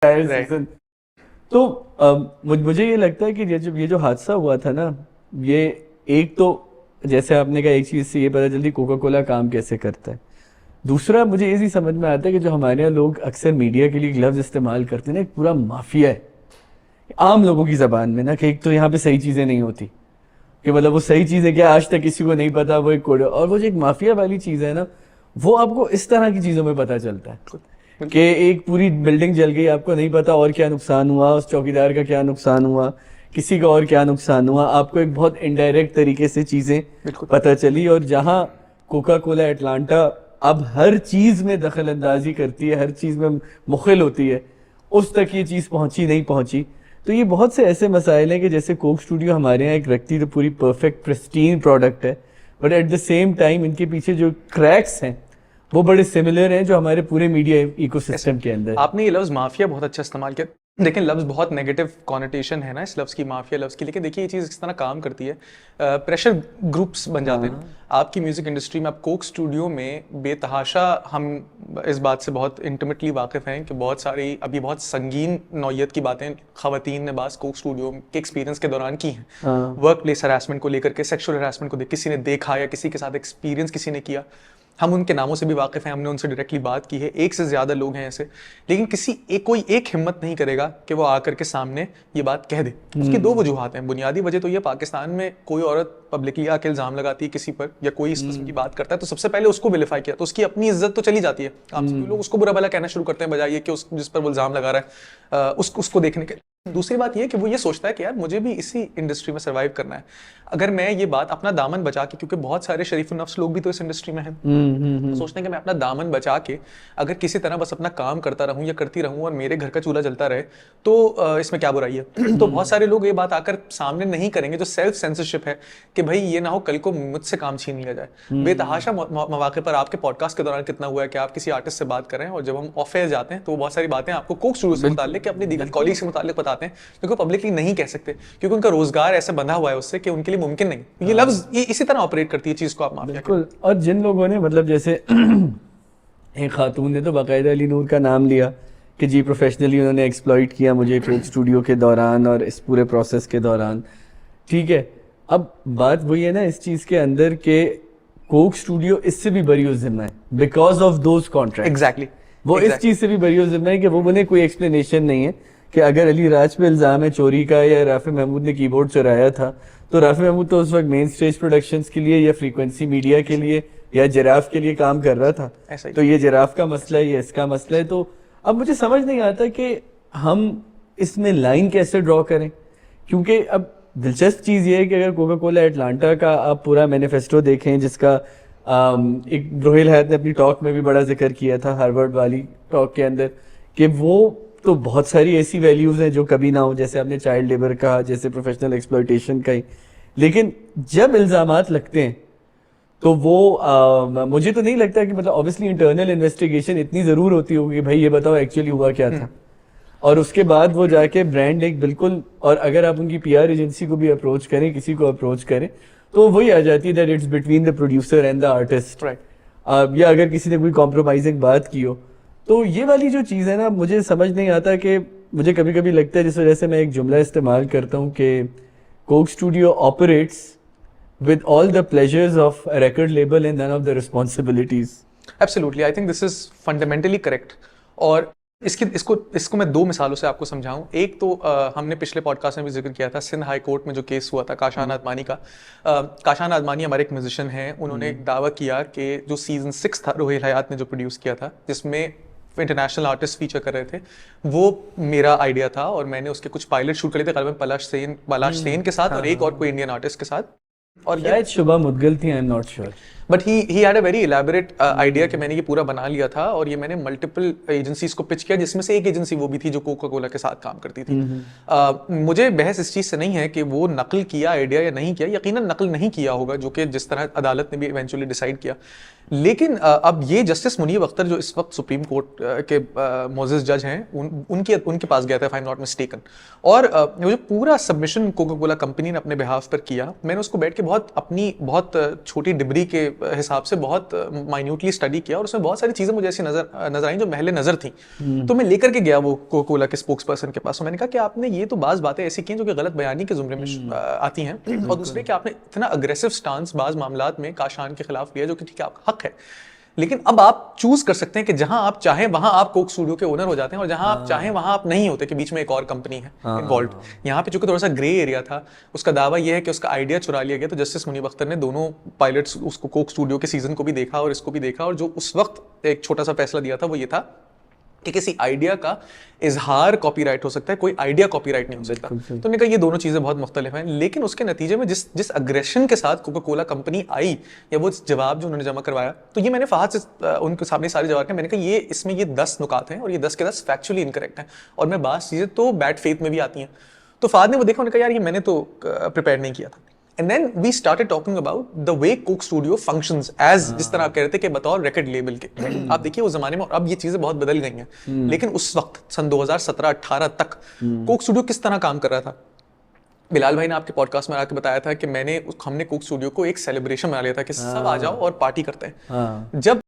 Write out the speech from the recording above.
Season. तो मुझे ये लगता है कि ये जो हादसा हुआ था ना, ये एक तो जैसे आपने कहा, एक चीज से ये पता चलती कोका कोला काम कैसे करता है। दूसरा मुझे ये भी समझ में आता है कि जो हमारे यहाँ लोग अक्सर मीडिया के लिए ग्लव्स इस्तेमाल करते हैं ना, एक पूरा माफिया है आम लोगों की जबान में ना, कि एक तो यहाँ पे सही चीजें नहीं होती, कि मतलब वो सही चीज है क्या आज तक किसी को नहीं पता, वो एक कोड, और वो जो एक माफिया वाली चीज है ना, वो आपको इस तरह की चीजों में पता चलता है कि एक पूरी बिल्डिंग जल गई, आपको नहीं पता और क्या नुकसान हुआ, उस चौकीदार का क्या नुकसान हुआ, किसी का और क्या नुकसान हुआ, आपको एक बहुत इनडायरेक्ट तरीके से चीजें पता चली। और जहां कोका कोला एटलांटा अब हर चीज में दखल अंदाजी करती है, हर चीज में मुखिल होती है, उस तक ये चीज पहुंची नहीं पहुंची। तो ये बहुत से ऐसे मसाइल हैं कि जैसे कोक स्टूडियो हमारे यहाँ एक रखती तो पूरी परफेक्ट प्रिस्टीन प्रोडक्ट है, but at the same time इनके पीछे जो क्रैक्स हैं वो बड़े सिमिलर हैं जो हमारे पूरे मीडिया इकोसिस्टम के अंदर। आपने ये लफ्ज माफिया बहुत अच्छा इस्तेमाल किया, लेकिन लफ्ज बहुत नेगेटिव कॉनोटेशन है ना इस लफ्ज की, माफिया लफ्ज की। लेकिन देखिए ये चीज़ किस तरह काम करती है, प्रेशर ग्रुप्स बन जाते हैं आपकी म्यूजिक इंडस्ट्री में। आप कोक स्टूडियो में बेतहाशा, हम इस बात से बहुत इंटीमेटली वाकिफ हैं कि बहुत सारी अभी बहुत संगीन नौयत की बातें खवातीन ने बास कोक स्टूडियो के एक्सपीरियंस के दौरान की हैं। वर्क प्लेस हरासमेंट को लेकर के, सेक्सुअल हरासमेंट को किसी ने देखा या किसी के साथ एक्सपीरियंस किसी ने किया, हम उनके नामों से भी वाकिफ हैं, हमने उनसे डायरेक्टली बात की है, एक से ज्यादा लोग हैं ऐसे। लेकिन कोई एक हिम्मत नहीं करेगा कि वो आकर के सामने ये बात कह दे। उसकी दो वजूहात हैं। बुनियादी वजह तो ये, पाकिस्तान में कोई औरत पब्लिकली आके इल्जाम लगाती है किसी पर या कोई इस किस्म की बात करता है तो सबसे पहले उसको विलिफाई किया तो उसकी अपनी इज्जत तो चली जाती है। आप सभी लोग उसको बुरा भला कहना शुरू करते हैं बजाय कि जिस पर वो इल्जाम लगा रहा है उसको देखने के। दूसरी बात ये कि वो ये सोचता है कि यार मुझे भी इसी इंडस्ट्री में सर्वाइव करना है। अगर मैं ये बात अपना दामन बचा के, क्योंकि बहुत सारे शरीफ नफ्स लोग भी तो इस इंडस्ट्री में हैं, सोचते हैं कि मैं अपना दामन बचा के अगर किसी तरह बस अपना काम करता रहूं या करती रहूं और मेरे घर का चूल्हा जलता रहे तो इसमें क्या बुराई है। तो बहुत सारे लोग ये बात आकर सामने नहीं करेंगे, जो सेल्फ सेंसरशिप है कि भाई ये ना हो कल को मुझसे काम छीन लिया जाए। बेतहाशा मौके पर आपके पॉडकास्ट के दौरान कितना हुआ है कि आप किसी आर्टिस्ट से बात कर रहे हैं और जब हम ऑफ एयर जाते हैं तो बहुत सारी बातें आपको कोक स्टूडियो से मुताल्लिक, अपने दीगर कॉलीग से मुताल्लिक बताते हैं, क्योंकि पब्लिकली नहीं कह सकते, क्योंकि उनका रोजगार ऐसे बंधा हुआ है उससे कि उनके लिए मुमकिन नहीं। ये लफ्ज ये इसी तरह ऑपरेट करती है चीज को आप माफिया। बिल्कुल। और जिन लोगों ने मतलब जैसे एक खातून ने तो बाकायदा अली नूर का नाम लिया कि जी प्रोफेशनली उन्होंने एक्सप्लॉइट किया मुझे कोक स्टूडियो के दौरान और इस पूरे प्रोसेस के दौरान। ठीक है, अब बात वही है ना इस चीज के अंदर के कोक स्टूडियो इससे भी बरी जिम्मा है because of those contract. Exactly, वो इस चीज से भी बरी जिम्मा है कि वो बने कोई एक्सप्लेनेशन नहीं है कि अगर अली राज पे इल्जाम है चोरी का या राफी महमूद ने कीबोर्ड चुराया था, तो राफी महमूद तो उस वक्त मेन स्टेज प्रोडक्शंस के लिए या फ्रीक्वेंसी मीडिया के लिए या जिराफ के लिए काम कर रहा था। तो ये जिराफ का मसला है, ये इसका मसला है। तो अब मुझे समझ नहीं आता कि हम इसमें लाइन कैसे ड्रॉ करें, क्योंकि अब दिलचस्प चीज ये है कि अगर कोका कोला एटलांटा का आप पूरा मैनिफेस्टो देखें, जिसका एक रोहिल हयात ने अपनी टॉक में भी बड़ा जिक्र किया था, हार्वर्ड वाली टॉक के अंदर, कि वो तो बहुत सारी ऐसी वैल्यूज हैं जो कभी ना हो, जैसे आपने चाइल्ड लेबर कहा, जैसे प्रोफेशनल एक्सप्लॉयटेशन का ही। लेकिन जब इल्जामात लगते हैं तो वो मुझे तो नहीं लगता कि मतलब ऑब्वियसली इंटरनल इन्वेस्टिगेशन इतनी जरूर होती होगी, भाई ये बताओ एक्चुअली हुआ क्या था, और उसके बाद वो जाके ब्रांड एक बिल्कुल, और अगर आप उनकी पीआर एजेंसी को भी अप्रोच करें, किसी को अप्रोच करें, तो वही आ जाती है that it's between the producer and the artist, या अगर किसी ने कोई कॉम्प्रोमाइजिंग बात की हो। तो ये वाली जो चीज़ है ना, मुझे समझ नहीं आता कि मुझे कभी कभी लगता है, जिस वजह से मैं एक जुमला इस्तेमाल करता हूँ कि Coke studio operates with all the pleasures of a record label and none of the responsibilities. Absolutely, I think this is fundamentally correct. और इसको मैं दो मिसालों से आपको समझाऊं। एक तो हमने पिछले पॉडकास्ट में भी जिक्र किया था सिंध हाई कोर्ट में जो केस हुआ था काशान आदमानी का। काशान आदमानी हमारे एक म्यूजिशियन हैं, उन्होंने एक दावा किया कि जो सीजन 6 था रोहिल हयात ने जो प्रोड्यूस किया था, जिसमें इंटरनेशनल आर्टिस्ट फीचर कर रहे थे, वो मेरा आइडिया था और मैंने उसके कुछ पायलट शूट करे थे कल में पलाश सेन के साथ और एक और कोई इंडियन आर्टिस्ट के साथ, और शायद शुभा मुदगिल थी, I am not sure, but he had a very elaborate idea कि मैंने ये पूरा बना लिया था और ये मैंने मल्टीपल एजेंसीज को पिच किया, जिसमें से एक एजेंसी वो भी थी जो कोका कोला के साथ काम करती थी। मुझे बहस इस चीज से नहीं है कि वो नकल किया आइडिया या नहीं किया, यकीनन नकल नहीं किया होगा, जो कि जिस तरह अदालत ने भी इवेंचुअली डिसाइड किया। लेकिन अब ये जस्टिस मुनीब अख्तर जो इस वक्त सुप्रीम कोर्ट के मोअज़्ज़िज़ जज हैं, उनके पास गया था if I am not mistaken, और वो जो पूरा सबमिशन कोका कोला कंपनी ने अपने बिहाफ पर किया, मैंने उसको बैठ के बहुत छोटी डिबरी के हिसाब से बहुत माइन्यूटली स्टडी किया और उसमें बहुत सारी चीज़ें मुझे ऐसी नजर आई जो महले नज़र थी। तो मैं लेकर के गया वो कोका कोला के स्पोक्स पर्सन के पास और मैंने कहा कि आपने ये तो बाज़ बातें ऐसी की जो कि गलत बयानी के जुमरे में आती हैं, और दूसरे कि आपने इतना अग्रेसिव स्टांस बाज़ मामलात में काशान के खिलाफ लिया जो कि ठीक है आपका हक है, लेकिन अब आप चूज कर सकते हैं कि जहां आप चाहें वहां आप कोक स्टूडियो के ओनर हो जाते हैं और जहां आप चाहें वहां आप नहीं होते, कि बीच में एक और कंपनी है इन्वॉल्व। यहाँ पे चूंकि थोड़ा सा ग्रे एरिया था, उसका दावा यह है कि उसका आइडिया चुरा लिया गया। तो जस्टिस मुनीब अख्तर ने दोनों पायलट्स उसको कोक स्टूडियो के सीजन को भी देखा और इसको भी देखा, और जो उस वक्त एक छोटा सा फैसला दिया था वो ये था कि किसी आइडिया का इजहार कॉपीराइट हो सकता है, कोई आइडिया कॉपीराइट नहीं हो सकता। तो मैंने कहा ये दोनों चीजें बहुत मुख्तलिफ हैं, लेकिन उसके नतीजे में जिस अग्रेशन के साथ कोका कोला कंपनी आई या वो जवाब जो उन्होंने जमा करवाया, तो ये मैंने फहद से उनके सामने सारे जवाब किए। मैंने कहा ये इसमें ये 10 नुकात हैं और ये 10 के 10 फैक्चुअली इनकरेक्ट हैं, और मैं बात चीजें तो बैड फेथ में भी आती हैं। तो फहद ने वो देखा, उन्होंने कहा यार ये मैंने तो प्रिपेयर नहीं किया था। And then we started talking about the way Coke Studio functions as जिस तरह आप कह रहे थे कि बतौर रिकॉर्ड लेबल के। आप देखिए उस जमाने में, और अब ये चीजें बहुत बदल गई हैं, लेकिन उस वक्त सन 2017-18 तक कोक स्टूडियो किस तरह काम कर रहा था। बिलाल भाई ने आपके पॉडकास्ट में आके बताया था कि हमने कोक स्टूडियो को एक सेलिब्रेशन बना लिया था कि सब आ जाओ और पार्टी करते हैं। जब